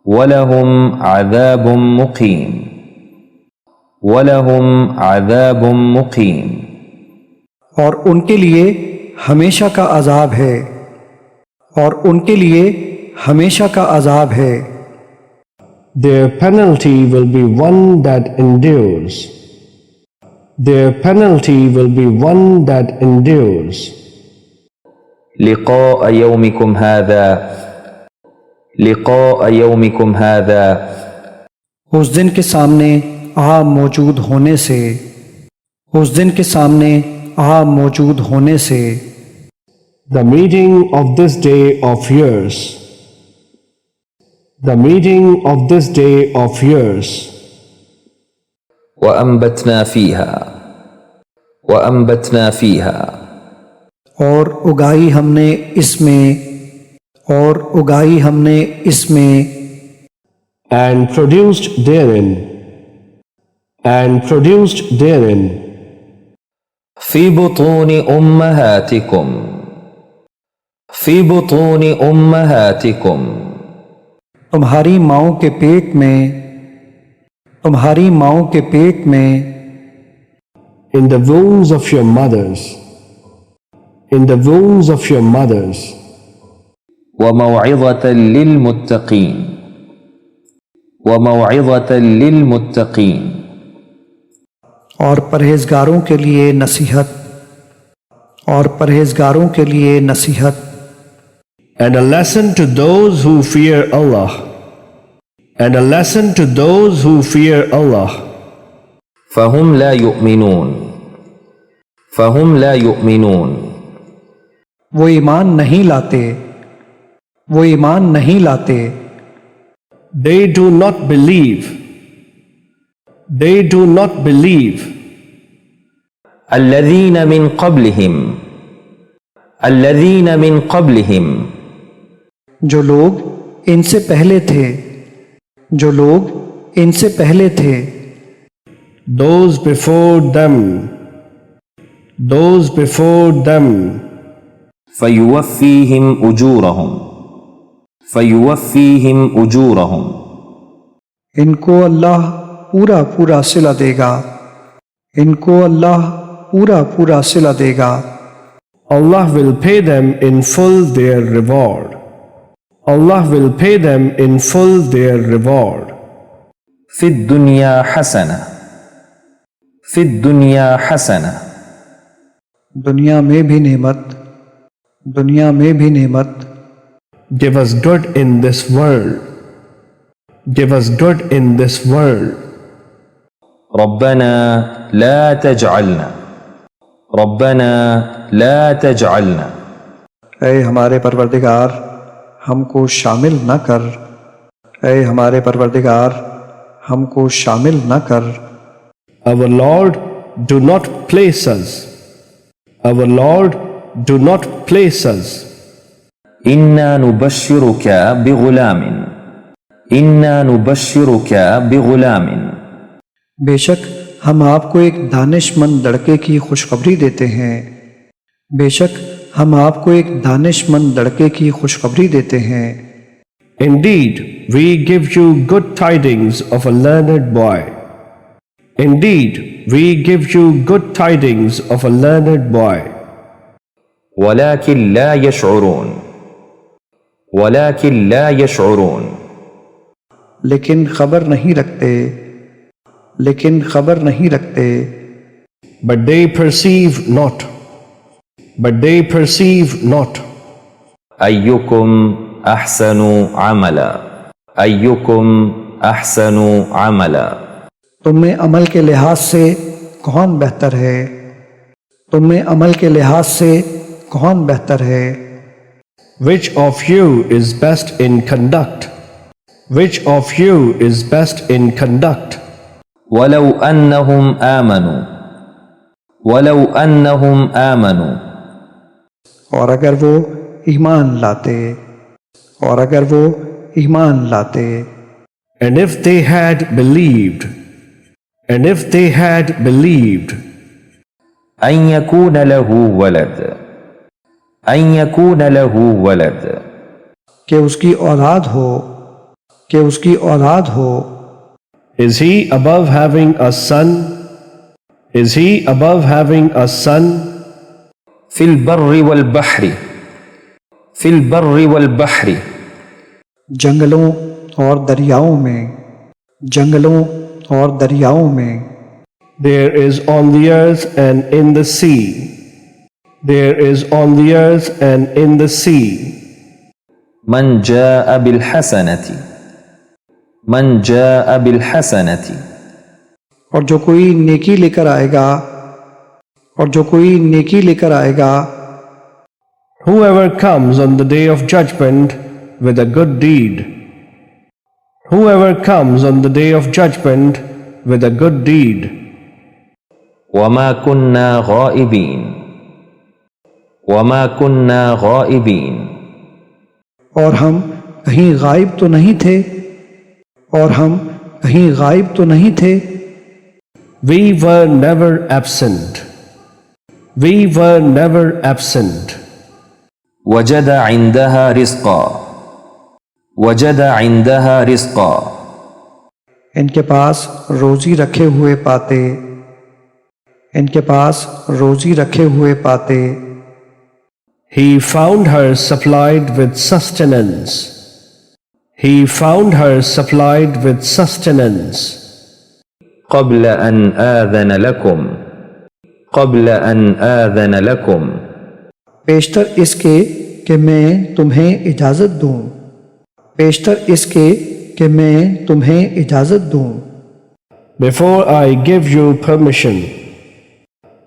وَلَهُمْ عَذَابٌ مُقِيمٌ وَلَهُمْ عَذَابٌ مُقِيمٌ اور ان کے لیے ہمیشہ کا عذاب ہے، اور ان کے لیے ہمیشہ کا عذاب ہے۔ Their penalty will be one that endures. Their penalty will be one that endures. لقاء يومكم هذا لقاء يومكم هذا اس دن کے سامنے آپ موجود ہونے سے، اس دن کے سامنے آپ موجود ہونے سے۔ The meeting of this day of yours. The meeting of this day of yours. وَأَنبَتْنَا فِيهَا وَأَنبَتْنَا فِيهَا اور اگائی ہم نے اس میں، اور اگائی ہم نے اس میں۔ And produced therein. And produced therein. فِي بُطُونِ أُمَّهَاتِكُمْ فِي بُطُونِ أُمَّهَاتِكُمْ تمہاری ماؤں کے پیٹ میں، تمہاری ماؤں کے پیٹ میں۔ In the wombs of your mothers. In the wombs of your mothers. وَمَوْعِظَةً لِّلْمُتَّقِينَ وَمَوْعِظَةً لِّلْمُتَّقِينَ اور پرہیزگاروں کے لیے نصیحت، اور پرہیزگاروں کے لیے نصیحت۔ And a lesson to those who fear Allah. And a lesson to those who fear Allah. فَهُمْ لَا يُؤْمِنُونَ فَهُمْ لَا يُؤْمِنُونَ وہ ایمان نہیں لاتے، وہ ایمان نہیں لاتے۔ They do not believe. They do not believe. الَّذِينَ مِن قَبْلِهِمْ الَّذِينَ مِن قَبْلِهِمْ جو لوگ ان سے پہلے تھے، جو لوگ ان سے پہلے تھے۔ Those before them. Those before them. فَيُوَفِّيهِمْ أُجُورَهُمْ فَيُوَفِّيهِمْ أُجُورَهُمْ ان کو اللہ پورا پورا صلہ دے گا، ان کو اللہ پورا پورا صلہ دے گا۔ Allah will pay them in full their reward. Allah will pay them in full their reward. فِي الدُّنْيَا حَسَنَةٌ فِي الدُّنْيَا حَسَنَةٌ دنیا میں بھی نعمت، دنیا میں بھی نعمت۔ Give us good in this world. Give us good in this world. رَبَّنَا لَا تَجْعَلْنَا رَبَّنَا لَا تَجْعَلْنَا اے ہمارے پروردگار ہم کو شامل نہ کر، اے ہمارے پروردگار ہم کو شامل نہ کر۔ Our Lord, do not place us. Our Lord, do not place us. إِنَّا نُبَشِّرُكَ بِغُلَامٍ إِنَّا نُبَشِّرُكَ بِغُلَامٍ بے شک ہم آپ کو ایک دانش مند لڑکے کی خوشخبری دیتے ہیں، بے شک ہم آپ کو ایک دانش مند لڑکے کی خوشخبری دیتے ہیں۔ Indeed, we give you good tidings of a learned boy. Indeed, we give you good tidings of a learned boy. ولكن لا يشعرون ولكن لا يشعرون لیکن خبر نہیں رکھتے، لیکن خبر نہیں رکھتے۔ But they perceive not. But they perceive not. أيكم أحسن عملا أيكم أحسن عملا تم میں عمل کے لحاظ سے کون بہتر ہے؟ تم میں عمل کے لحاظ سے کون بہتر ہے؟ Which of you is best in conduct? Which of you is best in conduct? ولو أنهم آمنوا ولو أنهم آمنوا اور اگر وہ ایمان لاتے، اور اگر وہ ایمان لاتے۔ And if they had believed. And if they had believed. أن يكون له ولد أن يكون له ولد کہ اس کی اولاد ہو، کہ اس کی اولاد ہو. Is he above having a son? Is he above having a son? في البر والبحر في البر والبحر جنگلوں اور دریاؤں میں، جنگلوں اور دریاؤں میں. There is on the earth and in the sea. There is on the earth and in the sea. من جاء بالحسنة من جاء بالحسنة اور جو کوئی نیکی لے کر آئے گا، اور جو کوئی نیکی لے کر آئے گا. Whoever comes on the day of judgment with a good deed. Whoever comes on the day of judgment with a good deed. وما كنا غائبين وما كنا غائبين اور ہم کہیں غائب تو نہیں تھے، اور ہم کہیں غائب تو نہیں تھے. We were never absent. We were never absent. وجد عندها رزقا وجد عندها رزقا ان کے پاس روزی رکھے ہوئے پاتے، ان کے پاس روزی رکھے ہوئے پاتے. He found her supplied with sustenance. He found her supplied with sustenance. قبل أن آذن لكم قبل أن آذن لكم بیشتر اس کے کہ میں تمہیں اجازت دوں، بیشتر اس کے کہ میں تمہیں اجازت دوں. Before I give you permission.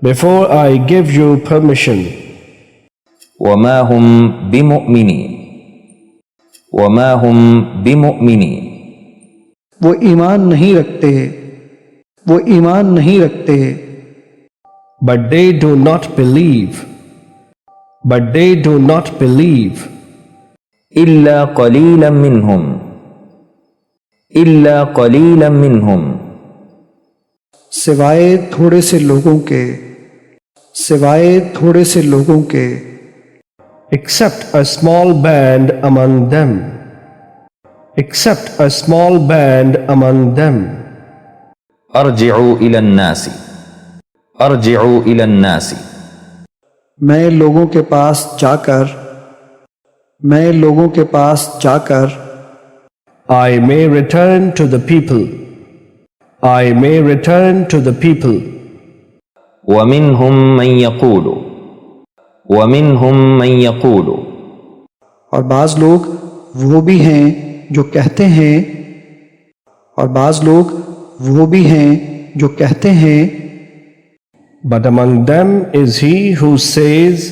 Before I give you permission. وما هم بمؤمنين وما هم بمؤمنين وہ ایمان نہیں رکھتے، وہ ایمان نہیں رکھتے. But they do not believe. But they do not believe. إلا قليلا منهم إلا قليلا منهم سوائے تھوڑے سے لوگوں کے، سوائے تھوڑے سے لوگوں کے. Except a small band among them. Except a small band among them. أرجعوا إلى الناس أرجعوا إلى الناس میں لوگوں کے پاس جا کر، میں لوگوں کے پاس جا کر. I may return to the people. I may return to the people. ومنهم من يقول ومنهم من يقول اور بعض لوگ وہ بھی ہیں جو کہتے ہیں، اور بعض لوگ وہ بھی ہیں جو کہتے ہیں. But among them is he who says,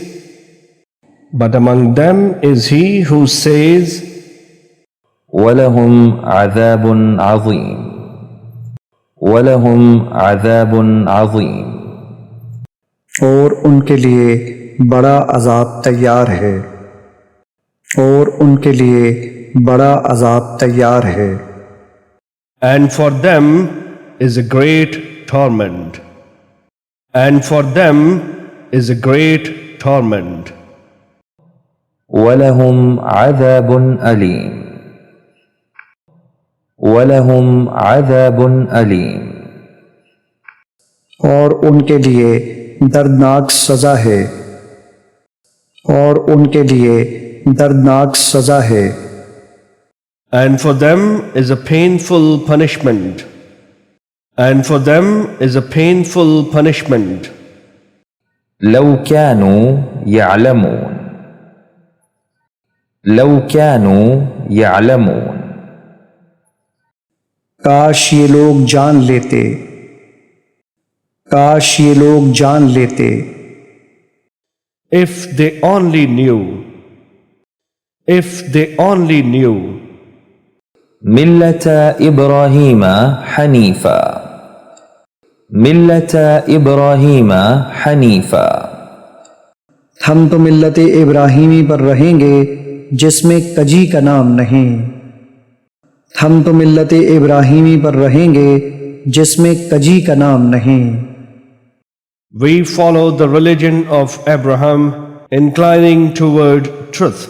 but among them is he who says, ولهم عذاب عظيم ولهم عذاب عظيم اور ان کے لیے بڑا عذاب تیار ہے، اور ان کے لیے بڑا عذاب تیار ہے. and for them is a great torment. And for them is a great torment. ولهم عذاب أليم ولهم عذاب أليم اور ان کے لیے دردناک سزا ہے، اور ان کے لیے دردناک سزا ہے. And for them is a painful punishment. And for them is a painful punishment. لو كانوا يعلمون لو كانوا يعلمون کاش یہ لوگ جان لیتے، کاش یہ لوگ جان لیتے. If they only knew. If they only knew. ملة إبراهيم حنيفا ملة إبراهيم حنيفا ہم تو ملت ابراہیمی پر رہیں گے جس میں کجی کا نام نہیں. ہم تو ملت ابراہیمی پر رہیں گے جس میں کجی کا نام نہیں. We follow the religion of Abraham, inclining toward truth.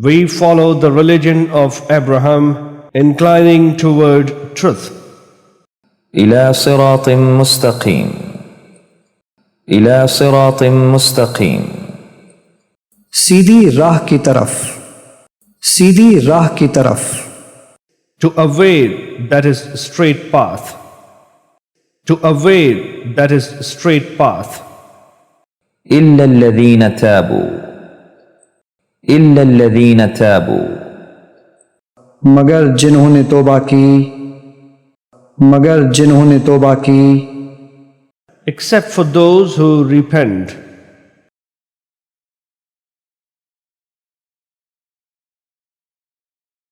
We follow the religion of Abraham, inclining toward truth. إلى صراط مستقيم إلى صراط مستقيم سیدھی راہ کی طرف، سیدھی راہ کی طرف، To a way that is straight path. To a way that is straight path. إلا الذين تابوا إلا الذين تابوا مگر جنہوں نے توبہ کی، مگر جنہوں نے توبہ کی، Except for those who repent.